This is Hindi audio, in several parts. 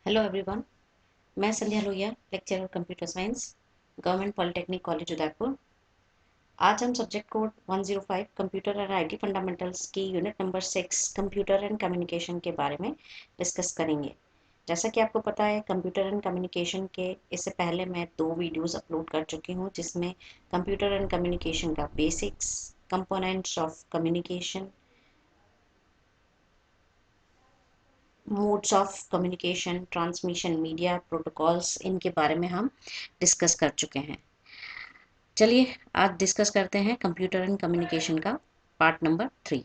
Hello everyone. मैं Sandhya Lohiya, lecturer computer science, government polytechnic college Udaipur. आज हम सब्जेक्ट कोड 105 कंप्यूटर और आईटी फंडामेंटल्स की unit number 6 computer and communication के बारे में डिस्कस करेंगे। जैसा कि आपको पता है, कंप्यूटर एंड कम्युनिकेशन के इससे पहले मैं 2 वीडियोस अपलोड कर चुकी हूँ, जिसमें कंप्यूटर एंड कम्युनिकेशन का basics, components of communication, modes of communication, transmission, media, protocols, इनके बारे में हम डिस्कस कर चुके हैं। चलिए आज डिस्कस करते हैं कंप्यूटर एंड कम्युनिकेशन का पार्ट नंबर 3।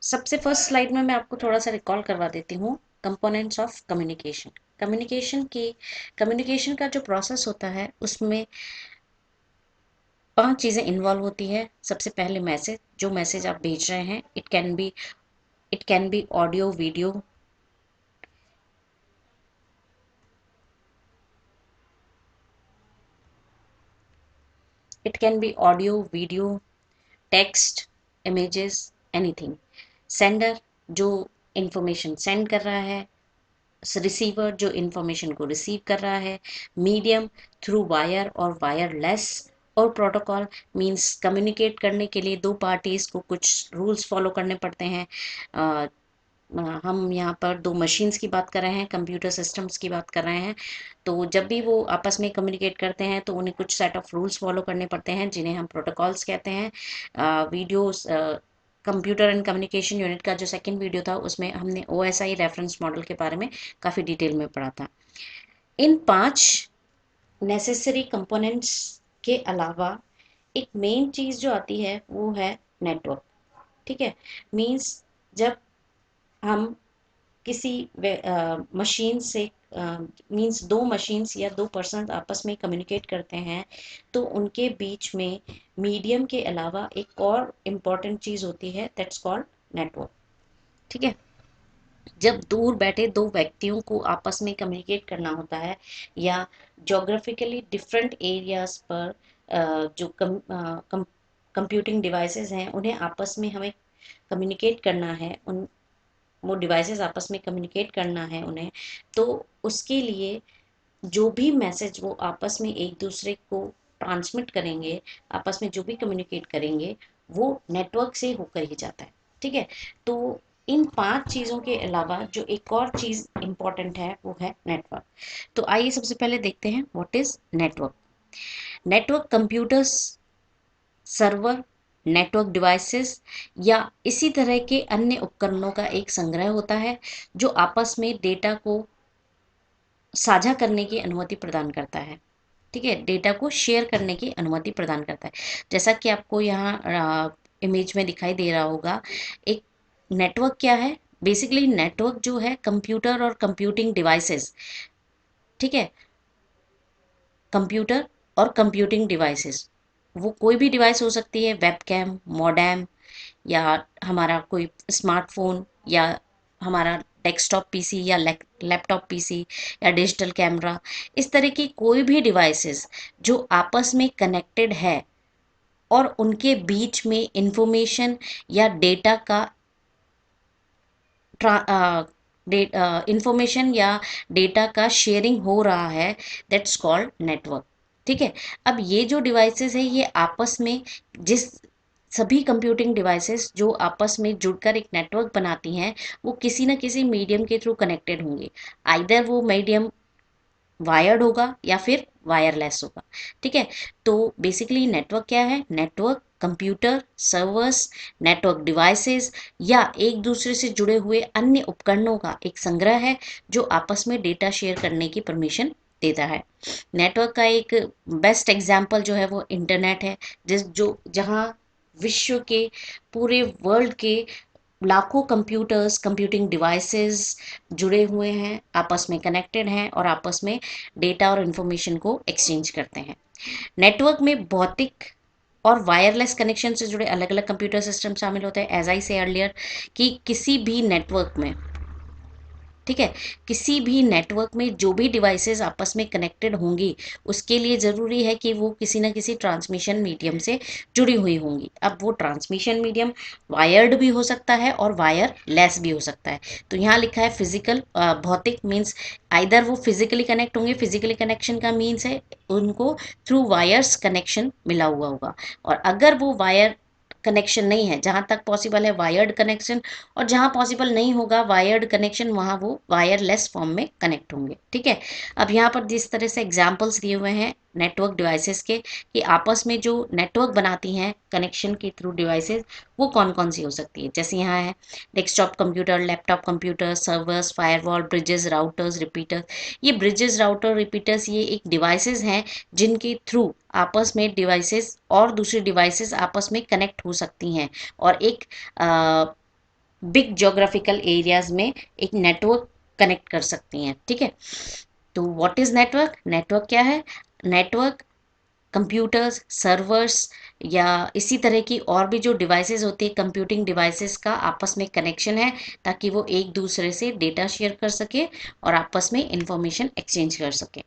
सबसे फर्स्ट स्लाइड में मैं आपको थोड़ा सा रिकॉल करवा देती हूँ कंपोनेंट्स ऑफ कम्युनिकेशन। कम्युनिकेशन का जो प्रोसेस होता है उसमें 5 चीज़ें इन्वॉल्व होती है। सबसे पहले मैसेज, जो मैसेज आप भेज रहे हैं, it can be audio, video, text, images, anything. Sender, जो इंफॉर्मेशन सेंड कर रहा है, रिसीवर, जो इंफॉर्मेशन को रिसीव कर रहा है, मीडियम थ्रू वायर और वायरलेस, और प्रोटोकॉल मींस कम्युनिकेट करने के लिए दो पार्टीज को कुछ रूल्स फॉलो करने पड़ते हैं। हम यहाँ पर दो मशीन्स की बात कर रहे हैं, कंप्यूटर सिस्टम्स की बात कर रहे हैं। तो जब भी वो आपस में कम्युनिकेट करते हैं तो उन्हें कुछ सेट ऑफ रूल्स फॉलो करने पड़ते हैं, जिन्हें हम प्रोटोकॉल्स कहते हैं। Videos, computer and communication unit का जो सेकंड वीडियो था उसमें हमने OSI रेफरेंस मॉडल के बारे में काफ़ी डिटेल में पढ़ा था। इन 5 नेसेसरी कंपोनेंट्स के अलावा एक मेन चीज़ जो आती है वो है नेटवर्क। ठीक है, मीन्स जब हम किसी मशीन से मींस दो मशीन्स या दो पर्सन आपस में कम्युनिकेट करते हैं तो उनके बीच में मीडियम के अलावा एक और इम्पॉर्टेंट चीज़ होती है, दैट्स कॉल्ड नेटवर्क। ठीक है, जब दूर बैठे दो व्यक्तियों को आपस में कम्युनिकेट करना होता है या जोग्राफिकली डिफरेंट एरियाज पर जो कंप्यूटिंग डिवाइसेस हैं उन्हें आपस में हमें कम्युनिकेट करना है, उन वो डिवाइसेस आपस में कम्युनिकेट करना है उन्हें, तो उसके लिए जो भी मैसेज वो आपस में एक दूसरे को ट्रांसमिट करेंगे, आपस में जो भी कम्युनिकेट करेंगे, वो नेटवर्क से होकर ही जाता है। ठीक है, तो इन 5 चीज़ों के अलावा जो एक और चीज़ इम्पॉर्टेंट है वो है नेटवर्क। तो आइए सबसे पहले देखते हैं what is network. Network computers, server, network devices या इसी तरह के अन्य उपकरणों का एक संग्रह होता है जो आपस में डेटा को साझा करने की अनुमति प्रदान करता है। ठीक है, डेटा को शेयर करने की अनुमति प्रदान करता है। जैसा कि आपको यहाँ इमेज में दिखाई दे रहा होगा, एक नेटवर्क क्या है। बेसिकली नेटवर्क जो है कंप्यूटर और कंप्यूटिंग डिवाइसेस, ठीक है, कंप्यूटर और कंप्यूटिंग डिवाइसेस, वो कोई भी डिवाइस हो सकती है, वेबकैम, मॉडेम, या हमारा कोई स्मार्टफोन, या हमारा डेस्कटॉप पीसी या लैपटॉप पीसी या डिजिटल कैमरा। इस तरह की कोई भी डिवाइसेस जो आपस में कनेक्टेड है और उनके बीच में इंफॉर्मेशन या डेटा का इंफॉर्मेशन या डेटा का शेयरिंग हो रहा है, दैट्स कॉल्ड नेटवर्क। ठीक है, अब ये जो डिवाइसेस है ये आपस में, जिस सभी कंप्यूटिंग डिवाइसेस जो आपस में जुड़कर एक नेटवर्क बनाती हैं, वो किसी न किसी मीडियम के थ्रू कनेक्टेड होंगे। आइदर वो मीडियम वायर्ड होगा या फिर वायरलेस होगा। ठीक है, तो बेसिकली नेटवर्क क्या है, network computer, servers, network devices या एक दूसरे से जुड़े हुए अन्य उपकरणों का एक संग्रह है जो आपस में डेटा शेयर करने की परमिशन देता है। नेटवर्क का एक बेस्ट एग्जांपल जो है वो इंटरनेट है, जिस जो जहाँ विश्व के, पूरे वर्ल्ड के लाखों कंप्यूटर्स, कंप्यूटिंग डिवाइसेस जुड़े हुए हैं, आपस में कनेक्टेड हैं और आपस में डेटा और इन्फॉर्मेशन को एक्सचेंज करते हैं। नेटवर्क में भौतिक और वायरलेस कनेक्शन से जुड़े अलग अलग कंप्यूटर सिस्टम शामिल होते हैं। एज आई से अर्लियर कि किसी भी नेटवर्क में ठीक है। किसी भी नेटवर्क में जो भी डिवाइसेस आपस में कनेक्टेड होंगी उसके लिए ज़रूरी है कि वो किसी ना किसी ट्रांसमिशन मीडियम से जुड़ी हुई होंगी। अब वो ट्रांसमिशन मीडियम वायर्ड भी हो सकता है और वायरलेस भी हो सकता है। तो यहाँ लिखा है फिजिकल, भौतिक मीन्स आइदर वो फिजिकली कनेक्ट होंगे, फिजिकली कनेक्शन का मीन्स है उनको थ्रू वायर्स कनेक्शन मिला हुआ होगा। और अगर वो वायर कनेक्शन नहीं है, जहाँ तक पॉसिबल है वायर्ड कनेक्शन, और जहाँ पॉसिबल नहीं होगा वायर्ड कनेक्शन वहाँ वो वायरलेस फॉर्म में कनेक्ट होंगे। ठीक है। अब यहाँ पर जिस तरह से एग्जाम्पल्स दिए हुए हैं नेटवर्क डिवाइसेस के कि आपस में जो नेटवर्क बनाती हैं कनेक्शन के थ्रू डिवाइसेस, वो कौन कौन सी हो सकती है। जैसे यहाँ है desktop computer, laptop computer, servers, firewall, bridges, routers, repeaters. ये ब्रिजेस, राउटर, रिपीटर्स ये एक डिवाइसेस हैं जिनके थ्रू आपस में डिवाइसेस और दूसरी डिवाइसेस आपस में कनेक्ट हो सकती हैं और एक बिग जोग्राफिकल एरियाज में एक नेटवर्क कनेक्ट कर सकती हैं। ठीक है। तो व्हाट इज नेटवर्क? नेटवर्क क्या है? नेटवर्क कंप्यूटर्स, सर्वर्स या इसी तरह की और भी जो डिवाइसेस होती है कंप्यूटिंग डिवाइसेस का आपस में कनेक्शन है ताकि वो एक दूसरे से डेटा शेयर कर सके और आपस में इंफॉर्मेशन एक्सचेंज कर सके।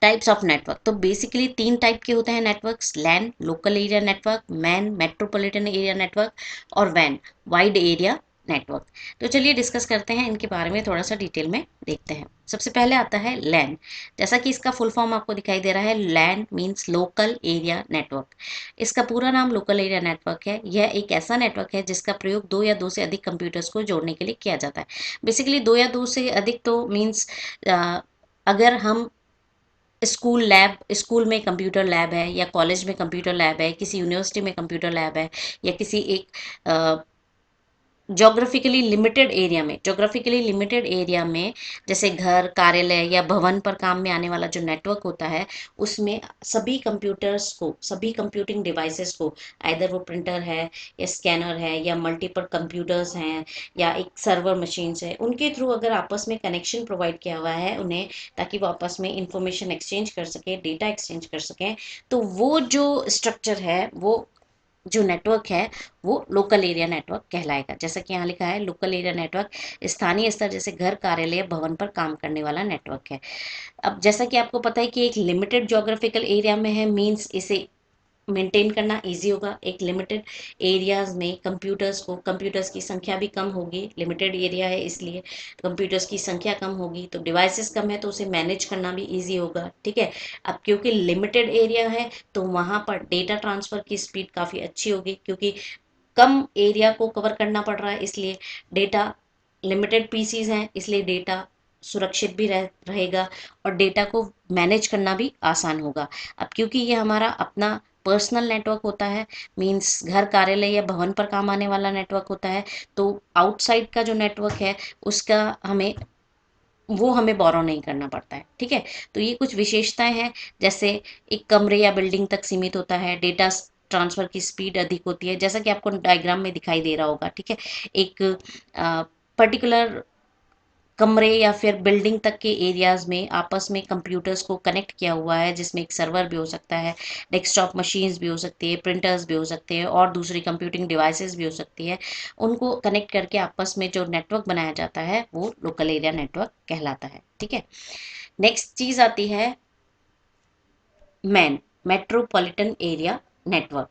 टाइप्स ऑफ नेटवर्क, तो बेसिकली तीन टाइप के होते हैं networks: LAN local area network, MAN metropolitan area network, और वैन वाइड एरिया नेटवर्क। तो चलिए डिस्कस करते हैं इनके बारे में, थोड़ा सा डिटेल में देखते हैं। सबसे पहले आता है लैन। जैसा कि इसका फुल फॉर्म आपको दिखाई दे रहा है, लैन मीन्स लोकल एरिया नेटवर्क। इसका पूरा नाम लोकल एरिया नेटवर्क है। यह एक ऐसा नेटवर्क है जिसका प्रयोग दो या दो से अधिक कंप्यूटर्स को जोड़ने के लिए किया जाता है। बेसिकली दो या दो से अधिक तो मीन्स अगर हम स्कूल में कंप्यूटर लैब है या कॉलेज में कंप्यूटर लैब है, किसी यूनिवर्सिटी में कंप्यूटर लैब है, या किसी एक जोग्राफिकली लिमिटेड एरिया में जैसे घर, कार्यालय या भवन पर काम में आने वाला जो नेटवर्क होता है उसमें सभी कंप्यूटर्स को, सभी कंप्यूटिंग डिवाइसेस को, आइदर वो प्रिंटर है या स्कैनर है या मल्टीपल कंप्यूटर्स हैं या एक सर्वर मशीन्स है, उनके थ्रू अगर आपस में कनेक्शन प्रोवाइड किया हुआ है उन्हें ताकि वो आपस में इंफॉर्मेशन एक्सचेंज कर सके, डेटा एक्सचेंज कर सकें, तो वो जो स्ट्रक्चर है, वो जो नेटवर्क है वो लोकल एरिया नेटवर्क कहलाएगा। जैसा कि यहाँ लिखा है लोकल एरिया नेटवर्क स्थानीय स्तर जैसे घर, कार्यालय, भवन पर काम करने वाला नेटवर्क है। अब जैसा कि आपको पता है कि एक लिमिटेड ज्योग्राफिकल एरिया में है, मींस इसे मेंटेन करना इजी होगा। एक लिमिटेड एरियाज में कंप्यूटर्स की संख्या भी कम होगी, लिमिटेड एरिया है इसलिए कंप्यूटर्स की संख्या कम होगी, तो डिवाइसेस कम है तो उसे मैनेज करना भी इजी होगा। ठीक है। अब क्योंकि लिमिटेड एरिया है तो वहाँ पर डेटा ट्रांसफ़र की स्पीड काफ़ी अच्छी होगी, क्योंकि कम एरिया को कवर करना पड़ रहा है, इसलिए डेटा लिमिटेड पीसीज हैं इसलिए डेटा सुरक्षित भी रहेगा और डेटा को मैनेज करना भी आसान होगा। अब क्योंकि ये हमारा अपना पर्सनल नेटवर्क होता है, मीन्स घर, कार्यालय या भवन पर काम आने वाला नेटवर्क होता है, तो आउटसाइड का जो नेटवर्क है उसका हमें बोरो नहीं करना पड़ता है। ठीक है। तो ये कुछ विशेषताएं हैं, जैसे एक कमरे या बिल्डिंग तक सीमित होता है, डेटा ट्रांसफर की स्पीड अधिक होती है, जैसा कि आपको डायग्राम में दिखाई दे रहा होगा। ठीक है। एक पर्टिकुलर कमरे या फिर बिल्डिंग तक के एरियाज में आपस में कंप्यूटर्स को कनेक्ट किया हुआ है, जिसमें एक सर्वर भी हो सकता है, डेस्कटॉप मशीन्स भी हो सकती है, प्रिंटर्स भी हो सकते हैं और दूसरी कंप्यूटिंग डिवाइसेस भी हो सकती है। उनको कनेक्ट करके आपस में जो नेटवर्क बनाया जाता है वो लोकल एरिया नेटवर्क कहलाता है। ठीक है। नेक्स्ट चीज आती है मैन मेट्रोपॉलिटन एरिया नेटवर्क।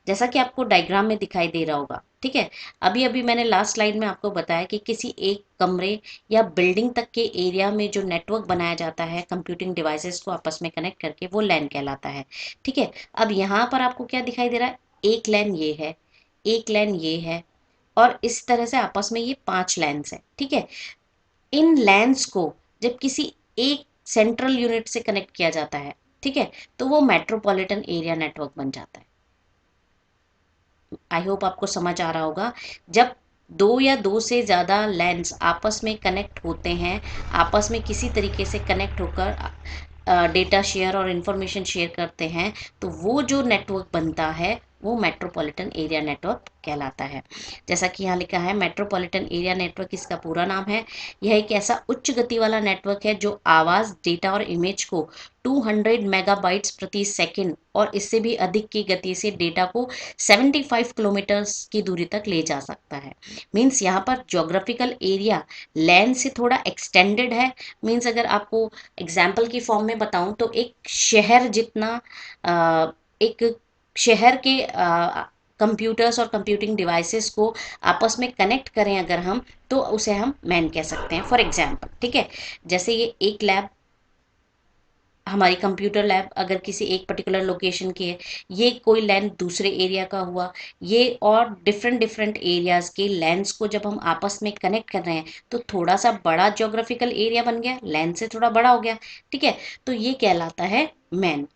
जैसा कि आपको डायग्राम में दिखाई दे रहा होगा। ठीक है। अभी अभी मैंने लास्ट स्लाइड में आपको बताया कि किसी एक कमरे या बिल्डिंग तक के एरिया में जो नेटवर्क बनाया जाता है कंप्यूटिंग डिवाइसेस को आपस में कनेक्ट करके, वो लैन कहलाता है। ठीक है। अब यहाँ पर आपको क्या दिखाई दे रहा है? एक लैन ये है, एक लैन ये है, और इस तरह से आपस में ये 5 लैन्स है। ठीक है। इन लैन्स को जब किसी एक सेंट्रल यूनिट से कनेक्ट किया जाता है, ठीक है, तो वो मेट्रोपॉलिटन एरिया नेटवर्क बन जाता है। आई होप आपको समझ आ रहा होगा। जब दो या दो से ज़्यादा लैंस आपस में कनेक्ट होते हैं, आपस में किसी तरीके से कनेक्ट होकर डेटा शेयर और इन्फॉर्मेशन शेयर करते हैं, तो वो जो नेटवर्क बनता है वो मेट्रोपॉलिटन एरिया नेटवर्क कहलाता है। जैसा कि यहाँ लिखा है, मेट्रोपॉलिटन एरिया नेटवर्क इसका पूरा नाम है। यह एक ऐसा उच्च गति वाला नेटवर्क है जो आवाज़, डेटा और इमेज को 200 मेगाबाइट्स प्रति सेकंड और इससे भी अधिक की गति से डेटा को 75 किलोमीटर्स की दूरी तक ले जा सकता है। मीन्स यहाँ पर ज्योग्राफिकल एरिया लैंड से थोड़ा एक्सटेंडेड है। मीन्स अगर आपको एग्जाम्पल की फॉर्म में बताऊं तो एक शहर जितना, एक शहर के कंप्यूटर्स और कंप्यूटिंग डिवाइसेस को आपस में कनेक्ट करें अगर हम, तो उसे हम मैन कह सकते हैं फॉर एग्जाम्पल। ठीक है, जैसे ये एक लैब, हमारी कंप्यूटर लैब अगर किसी एक पर्टिकुलर लोकेशन की है, ये कोई लैंड दूसरे एरिया का हुआ, ये और डिफरेंट डिफरेंट एरियाज के लैंड्स को जब हम आपस में कनेक्ट कर रहे हैं तो थोड़ा सा बड़ा ज्योग्राफिकल एरिया बन गया, लैंड से थोड़ा बड़ा हो गया। ठीक है, तो ये कहलाता है मैन।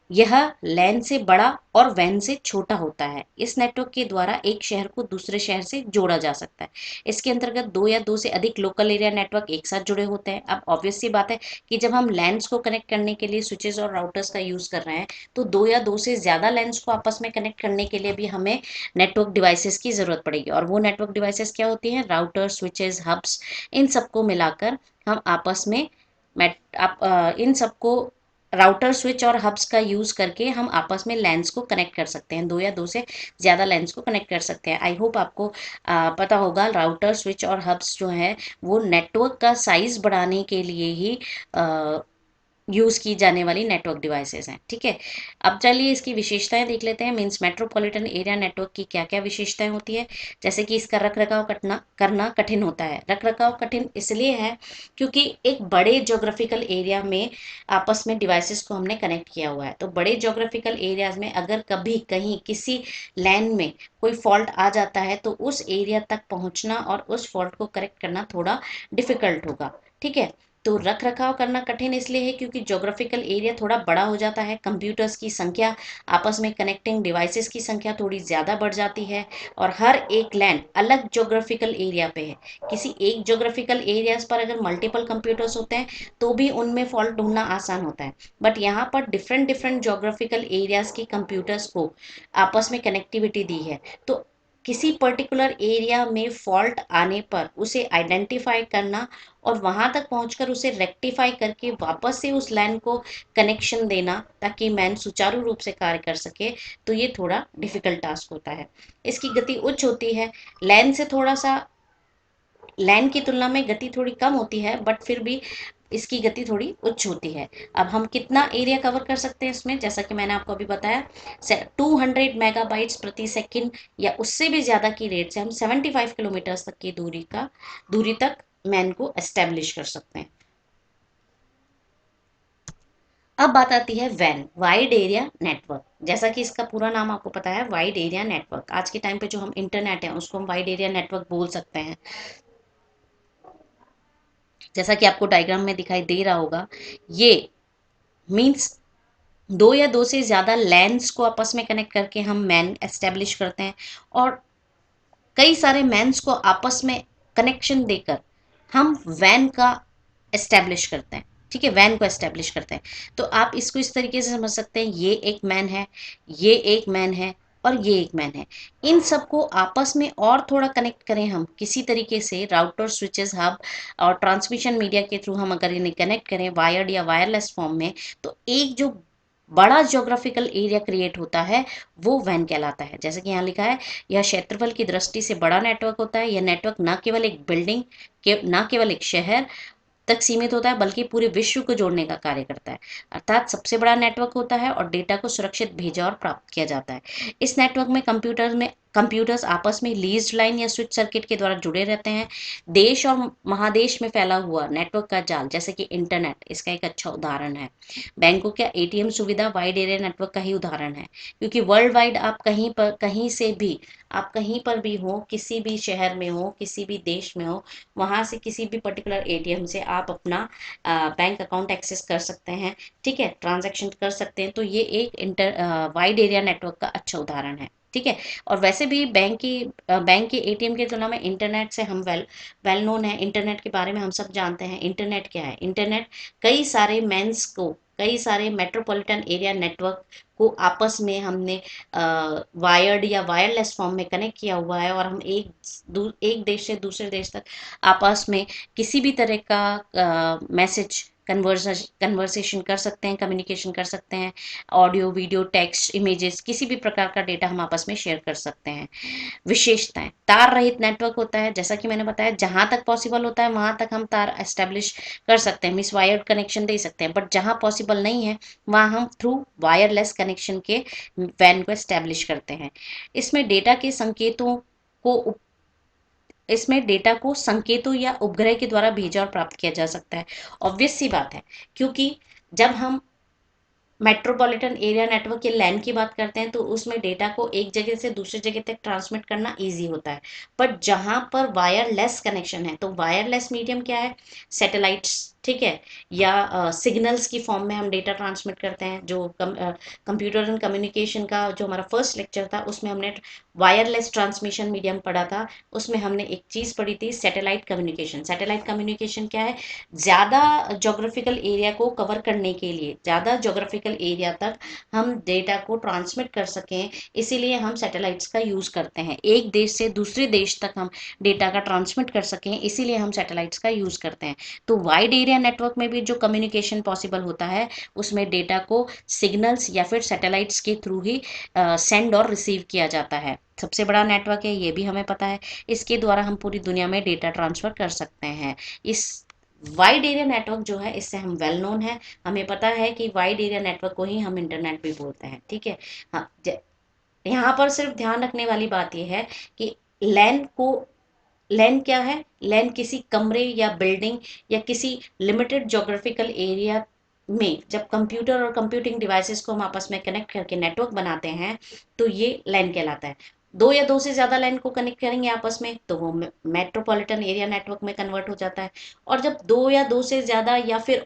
यह लैन से बड़ा और वैन से छोटा होता है। इस नेटवर्क के द्वारा एक शहर को दूसरे शहर से जोड़ा जा सकता है। इसके अंतर्गत दो या दो से अधिक लोकल एरिया नेटवर्क एक साथ जुड़े होते हैं। अब ऑब्वियस सी बात है कि जब हम लैंड्स को कनेक्ट करने के लिए स्विचेस और राउटर्स का यूज कर रहे हैं तो दो या दो से ज्यादा लैंड्स को आपस में कनेक्ट करने के लिए भी हमें नेटवर्क डिवाइसेस की जरूरत पड़ेगी। और वो नेटवर्क डिवाइसेस क्या होती हैं? राउटर, स्विचेस, हब्स, इन सबको मिलाकर हम आपस में इन सबको राउटर, स्विच और हब्स का यूज करके हम आपस में लैंस को कनेक्ट कर सकते हैं, दो या दो से ज्यादा लैंस को कनेक्ट कर सकते हैं। आई होप आपको पता होगा राउटर, स्विच और हब्स जो है वो नेटवर्क का साइज बढ़ाने के लिए ही यूज की जाने वाली नेटवर्क डिवाइसेस हैं। ठीक है, अब चलिए इसकी विशेषताएं देख लेते हैं। मीन्स मेट्रोपॉलिटन एरिया नेटवर्क की क्या क्या विशेषताएं होती है। जैसे कि इसका रख रखाव करना कठिन होता है। रख रखाव कठिन इसलिए है क्योंकि एक बड़े ज्योग्राफिकल एरिया में आपस में डिवाइसेस को हमने कनेक्ट किया हुआ है। तो बड़े ज्योग्राफिकल एरियाज में अगर कभी कहीं किसी लैन में कोई फॉल्ट आ जाता है तो उस एरिया तक पहुंचना और उस फॉल्ट को करेक्ट करना थोड़ा डिफिकल्ट होगा। ठीक है, तो रख रखाव करना कठिन इसलिए है क्योंकि ज्योग्राफिकल एरिया थोड़ा बड़ा हो जाता है, कंप्यूटर्स की संख्या, आपस में कनेक्टिंग डिवाइसेस की संख्या थोड़ी ज़्यादा बढ़ जाती है और हर एक लैंड अलग ज्योग्राफिकल एरिया पे है। किसी एक ज्योग्राफिकल एरियाज पर अगर मल्टीपल कंप्यूटर्स होते हैं तो भी उनमें फॉल्ट ढूंढना आसान होता है, बट यहाँ पर डिफरेंट डिफरेंट ज्योग्राफिकल एरियाज के कंप्यूटर्स को आपस में कनेक्टिविटी दी है। तो किसी पर्टिकुलर एरिया में फॉल्ट आने पर उसे आइडेंटिफाई करना और वहां तक पहुंचकर उसे रेक्टिफाई करके वापस से उस लैन को कनेक्शन देना ताकि मैन सुचारू रूप से कार्य कर सके, तो ये थोड़ा डिफिकल्ट टास्क होता है। इसकी गति उच्च होती है। लैन से थोड़ा सा, लैन की तुलना में गति थोड़ी कम होती है, बट फिर भी इसकी गति थोड़ी उच्च होती है। अब हम कितना एरिया कवर कर सकते हैं इसमें, जैसा कि मैंने आपको अभी बताया, 200 मेगाबाइट्स प्रति सेकंड या उससे भी ज़्यादा की रेट से हम 75 किलोमीटर तक की दूरी तक मैन को एस्टेब्लिश कर सकते हैं। अब बात आती है वैन, वाइड एरिया नेटवर्क। जैसा कि इसका पूरा नाम आपको पता है, वाइड एरिया नेटवर्क। आज के टाइम पे जो हम इंटरनेट है उसको हम वाइड एरिया नेटवर्क बोल सकते हैं। जैसा कि आपको डायग्राम में दिखाई दे रहा होगा, ये मीन्स दो या दो से ज़्यादा लैंड्स को आपस में कनेक्ट करके हम मैन एस्टेब्लिश करते हैं और कई सारे मैन्स को आपस में कनेक्शन देकर हम वैन का एस्टेब्लिश करते हैं। ठीक है, वैन को एस्टेब्लिश करते हैं। तो आप इसको इस तरीके से समझ सकते हैं, ये एक मैन है, ये एक मैन है और ये एक मैन है। इन सबको आपस में और थोड़ा कनेक्ट करें हम किसी तरीके से, राउटर, स्विचेस, हब और ट्रांसमिशन मीडिया के थ्रू हम अगर इन्हें कनेक्ट करें वायर्ड या वायरलेस फॉर्म में, तो एक जो बड़ा ज्योग्राफिकल एरिया क्रिएट होता है वो वैन कहलाता है। जैसे कि यहाँ लिखा है, यह क्षेत्रफल की दृष्टि से बड़ा नेटवर्क होता है। यह नेटवर्क न केवल एक बिल्डिंग के न केवल एक शहर तक सीमित होता है बल्कि पूरे विश्व को जोड़ने का कार्य करता है। अर्थात सबसे बड़ा नेटवर्क होता है और डेटा को सुरक्षित भेजा और प्राप्त किया जाता है। इस नेटवर्क में कंप्यूटर्स आपस में लीज्ड लाइन या स्विच सर्किट के द्वारा जुड़े रहते हैं। देश और महादेश में फैला हुआ नेटवर्क का जाल, जैसे कि इंटरनेट, इसका एक अच्छा उदाहरण है। बैंकों का एटीएम सुविधा वाइड एरिया नेटवर्क का ही उदाहरण है, क्योंकि वर्ल्ड वाइड आप कहीं से भी, आप कहीं पर भी हो, किसी भी शहर में हो, किसी भी देश में हो, वहां से किसी भी पर्टिकुलर एटीएम से आप अपना बैंक अकाउंट एक्सेस कर सकते हैं। ठीक है, ट्रांजैक्शन कर सकते हैं। तो ये एक वाइड एरिया नेटवर्क का अच्छा उदाहरण है। ठीक है, और वैसे भी बैंक के एटीएम की तुलना में इंटरनेट से हम वेल नोन है। इंटरनेट के बारे में हम सब जानते हैं। इंटरनेट क्या है? इंटरनेट कई सारे मेंस को कई सारे मेट्रोपॉलिटन एरिया नेटवर्क को आपस में हमने वायर्ड या वायरलेस फॉर्म में कनेक्ट किया हुआ है, और हम एक देश से दूसरे देश तक आपस में किसी भी तरह का मैसेज कन्वर्सेशन कर सकते हैं, कम्युनिकेशन कर सकते हैं। ऑडियो, वीडियो, टेक्स्ट, इमेजेस, किसी भी प्रकार का डेटा हम आपस में शेयर कर सकते हैं। विशेषताएं, तार रहित नेटवर्क होता है, जैसा कि मैंने बताया जहां तक पॉसिबल होता है वहां तक हम तार एस्टेब्लिश कर सकते हैं, मिस वायर्ड कनेक्शन दे सकते हैं, बट जहां पॉसिबल नहीं है वहां हम थ्रू वायरलेस कनेक्शन के वैन को एस्टेब्लिश करते हैं। इसमें डेटा के संकेतों को इसमें डेटा को संकेतों या उपग्रह के द्वारा भेजा और प्राप्त किया जा सकता है। ऑब्वियस सी बात है, क्योंकि जब हम मेट्रोपॉलिटन एरिया नेटवर्क के लैन की बात करते हैं तो उसमें डेटा को एक जगह से दूसरी जगह तक ट्रांसमिट करना इजी होता है। बट जहां पर वायरलेस कनेक्शन है, तो वायरलेस मीडियम क्या है? सैटेलाइट्स, ठीक है, या सिग्नल्स की फॉर्म में हम डेटा ट्रांसमिट करते हैं। जो कंप्यूटर एंड कम्युनिकेशन का जो हमारा फर्स्ट लेक्चर था उसमें हमने वायरलेस ट्रांसमिशन मीडियम पढ़ा था। उसमें हमने एक चीज़ पढ़ी थी, सैटेलाइट कम्युनिकेशन। सैटेलाइट कम्युनिकेशन क्या है? ज़्यादा जोग्राफिकल एरिया को कवर करने के लिए, ज़्यादा जोग्राफिकल एरिया तक हम डेटा को ट्रांसमिट कर सकें, इसीलिए हम सैटेलाइट्स का यूज़ करते हैं। एक देश से दूसरे देश तक हम डेटा का ट्रांसमिट कर सकें, इसीलिए हम सैटेलाइट्स का यूज़ करते हैं। तो वाइड एरिया नेटवर्क में भी जो कम्युनिकेशन पॉसिबल होता है उसमें डेटा को सिग्नल्स या फिर सैटेलाइट्स के थ्रू ही सेंड और रिसीव किया जाता है। सबसे बड़ा नेटवर्क है, ये भी हमें पता है। इसके द्वारा हम पूरी दुनिया में डेटा ट्रांसफ़र कर सकते हैं। इस वाइड एरिया नेटवर्क जो है इससे हम वेल नोन है। हमें पता है कि वाइड एरिया नेटवर्क को ही हम इंटरनेट भी बोलते हैं, ठीक है। हाँ, यहाँ पर सिर्फ ध्यान रखने वाली बात यह है कि लैन को लैन क्या है? लैन किसी कमरे या बिल्डिंग या किसी लिमिटेड ज्योग्राफिकल एरिया में जब कंप्यूटर और कंप्यूटिंग डिवाइसेस को हम आपस में कनेक्ट करके नेटवर्क बनाते हैं तो ये लैन कहलाता है। दो या दो से ज़्यादा लैन को कनेक्ट करेंगे आपस में तो वो मेट्रोपॉलिटन एरिया नेटवर्क में कन्वर्ट हो जाता है। और जब दो या दो से ज़्यादा या फिर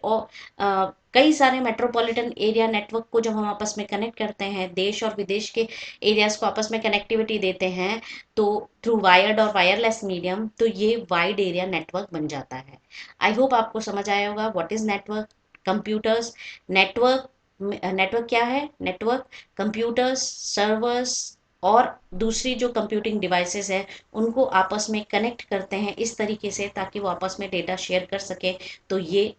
कई सारे मेट्रोपॉलिटन एरिया नेटवर्क को जब हम आपस में कनेक्ट करते हैं, देश और विदेश के एरियाज को आपस में कनेक्टिविटी देते हैं, तो थ्रू वायर्ड और वायरलेस मीडियम, तो ये वाइड एरिया नेटवर्क बन जाता है। आई होप आपको समझ आया होगा what is network. Computers, network network क्या है? नेटवर्क कंप्यूटर्स, सर्वर्स और दूसरी जो कंप्यूटिंग डिवाइसेस है उनको आपस में कनेक्ट करते हैं इस तरीके से ताकि वो आपस में डेटा शेयर कर सके, तो ये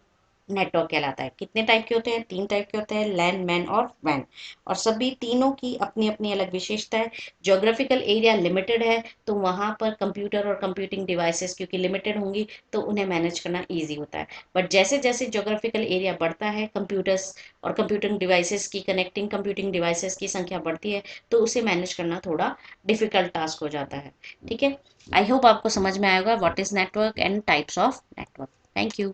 नेटवर्क कहलाता है। कितने टाइप के होते हैं? 3 टाइप के होते हैं, लैन, मैन और वैन। और सभी तीनों की अपनी अपनी अलग विशेषता है। ज्योग्राफिकल एरिया लिमिटेड है तो वहाँ पर कंप्यूटर और कंप्यूटिंग डिवाइसेस क्योंकि लिमिटेड होंगी तो उन्हें मैनेज करना ईजी होता है। बट जैसे जैसे ज्योग्राफिकल एरिया बढ़ता है, कंप्यूटर्स और कंप्यूटिंग डिवाइसेस की कनेक्टिंग कंप्यूटिंग डिवाइसेस की संख्या बढ़ती है, तो उसे मैनेज करना थोड़ा डिफिकल्ट टास्क हो जाता है। ठीक है, आई होप आपको समझ में आएगा what is network and types of network. Thank you.